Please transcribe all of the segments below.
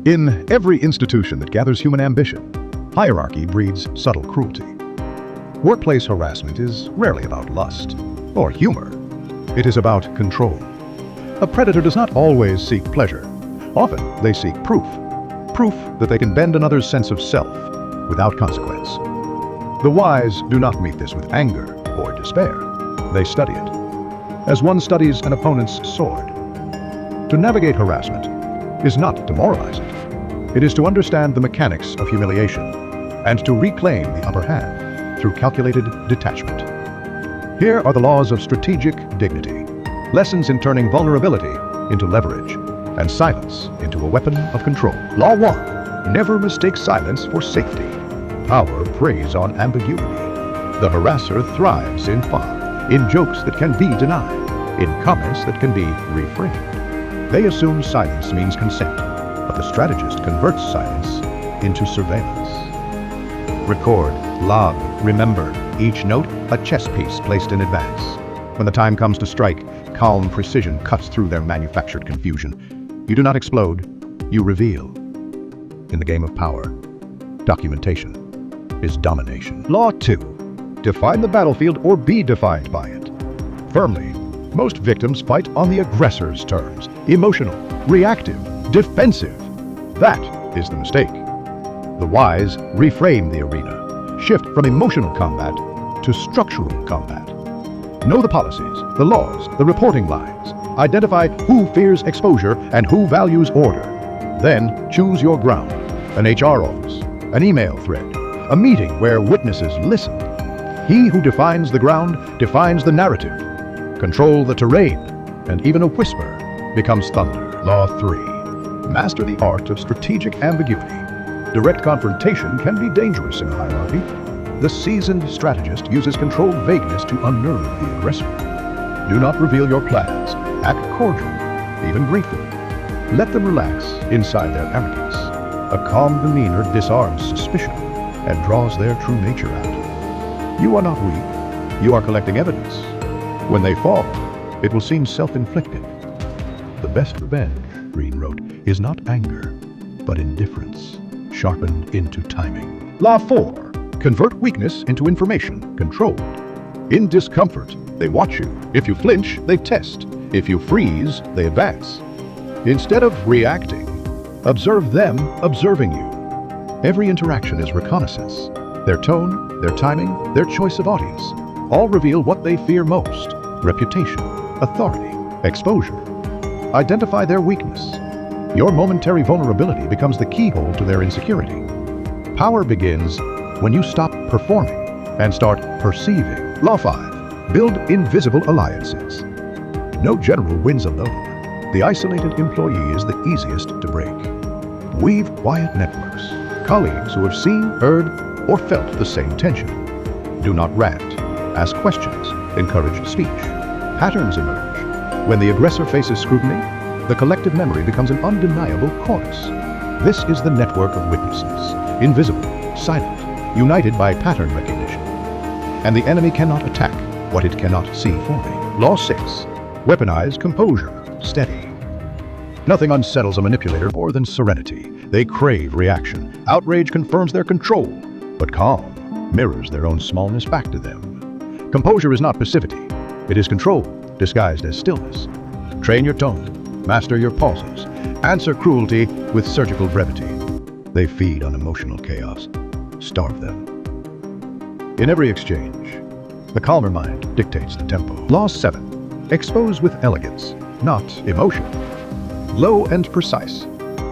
In every institution that gathers human ambition, hierarchy breeds subtle cruelty. Workplace harassment is rarely about lust or humor. It is about control. A predator does not always seek pleasure. Often, they seek proof. Proof that they can bend another's sense of self without consequence. The wise do not meet this with anger or despair. They study it, as one studies an opponent's sword. To navigate harassment is not to moralize it. It is to understand the mechanics of humiliation and to reclaim the upper hand through calculated detachment. Here are the laws of strategic dignity, lessons in turning vulnerability into leverage and silence into a weapon of control. Law 1. Never mistake silence for safety. Power preys on ambiguity. The harasser thrives in fun, in jokes that can be denied, in comments that can be reframed. They assume silence means consent, but the strategist converts silence into surveillance. Record, log, remember, each note a chess piece placed in advance. When the time comes to strike, calm precision cuts through their manufactured confusion. You do not explode, you reveal. In the game of power, documentation is domination. Law 2. Define the battlefield or be defined by it. Firmly, most victims fight on the aggressor's terms. Emotional, reactive, defensive. That is the mistake. The wise reframe the arena, shift from emotional combat to structural combat. Know the policies, the laws, the reporting lines. Identify who fears exposure and who values order. Then choose your ground. An HR office, an email thread, a meeting where witnesses listen. He who defines the ground defines the narrative. Control the terrain, and even a whisper becomes thunder. Law 3. Master the art of strategic ambiguity. Direct confrontation can be dangerous in a hierarchy. The seasoned strategist uses controlled vagueness to unnerve the aggressor. Do not reveal your plans. Act cordial, even grateful. Let them relax inside their arrogance. A calm demeanor disarms suspicion and draws their true nature out. You are not weak. You are collecting evidence. When they fall, it will seem self-inflicted. The best revenge, Greene wrote, is not anger, but indifference, sharpened into timing. Law 4. Convert weakness into information, controlled. In discomfort, they watch you. If you flinch, they test. If you freeze, they advance. Instead of reacting, observe them observing you. Every interaction is reconnaissance. Their tone, their timing, their choice of audience, all reveal what they fear most: reputation, authority, exposure. Identify their weakness. Your momentary vulnerability becomes the keyhole to their insecurity. Power begins when you stop performing and start perceiving. Law 5. Build invisible alliances. No general wins alone. The isolated employee is the easiest to break. Weave quiet networks. Colleagues who have seen, heard, or felt the same tension. Do not rant. Ask questions. Encourage speech. Patterns emerge. When the aggressor faces scrutiny, the collective memory becomes an undeniable chorus. This is the network of witnesses. Invisible, silent, united by pattern recognition. And the enemy cannot attack what it cannot see fully. Law 6. Weaponize composure. Steady. Nothing unsettles a manipulator more than serenity. They crave reaction. Outrage confirms their control, but calm mirrors their own smallness back to them. Composure is not passivity. It is control, disguised as stillness. Train your tone. Master your pauses. Answer cruelty with surgical brevity. They feed on emotional chaos. Starve them. In every exchange, the calmer mind dictates the tempo. Law 7. Expose with elegance, not emotion. Low and precise.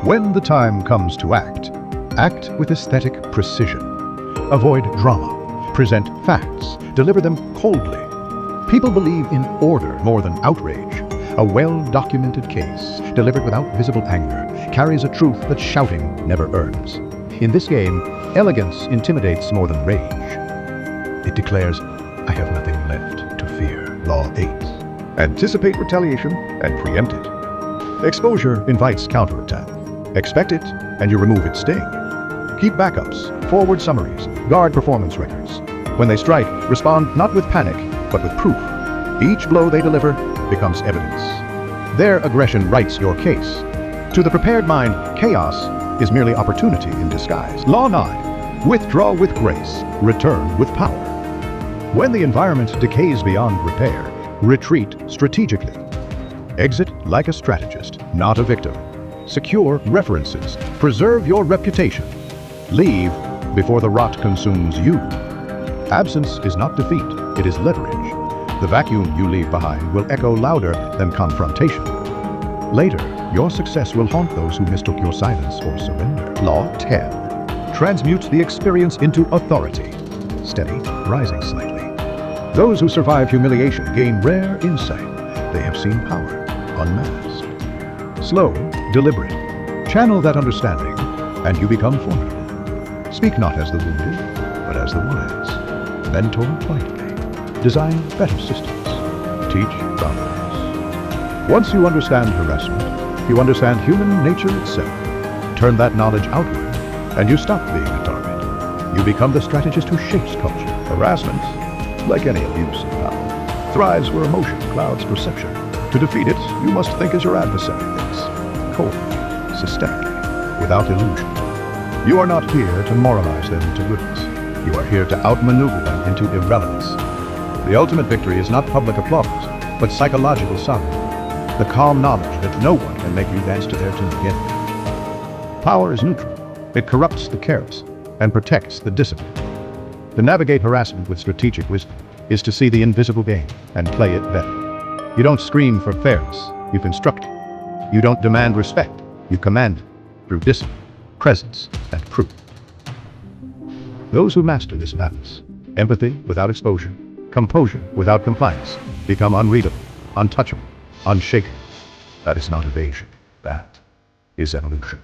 When the time comes to act, act with aesthetic precision. Avoid drama. Present facts. Deliver them coldly. People believe in order more than outrage. A well-documented case, delivered without visible anger, carries a truth that shouting never earns. In this game, elegance intimidates more than rage. It declares, I have nothing left to fear. Law 8. Anticipate retaliation and preempt it. Exposure invites counterattack. Expect it, and you remove its sting. Keep backups, forward summaries, guard performance records. When they strike, respond not with panic, but with proof. Each blow they deliver becomes evidence. Their aggression writes your case. To the prepared mind, chaos is merely opportunity in disguise. Law 9. Withdraw with grace, return with power. When the environment decays beyond repair, retreat strategically. Exit like a strategist, not a victim. Secure references. Preserve your reputation. Leave before the rot consumes you. Absence is not defeat, it is leverage. The vacuum you leave behind will echo louder than confrontation. Later, your success will haunt those who mistook your silence for surrender. Law 10. Transmute the experience into authority. Steady, rising slightly. Those who survive humiliation gain rare insight. They have seen power unmasked. Slow, deliberate. Channel that understanding, and you become formidable. Speak not as the wounded, but as the wise. Mentor quietly. Design better systems. Teach boundaries. Once you understand harassment, you understand human nature itself. Turn that knowledge outward, and you stop being a target. You become the strategist who shapes culture. Harassment, like any abuse of power, thrives where emotion clouds perception. To defeat it, you must think as your adversary thinks. Coldly, systemically, without illusion. You are not here to moralize them into goodness. You are here to outmaneuver them into irrelevance. The ultimate victory is not public applause, but psychological sovereignty. The calm knowledge that no one can make you dance to their tune again. Power is neutral. It corrupts the careless and protects the disciplined. To navigate harassment with strategic wisdom is to see the invisible game and play it better. You don't scream for fairness, you construct it. You don't demand respect, you command it through discipline, presence, and proof. Those who master this balance, empathy without exposure, composure without compliance, become unreadable, untouchable, unshaken. That is not evasion. That is evolution.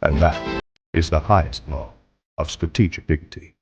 And that is the highest law of strategic dignity.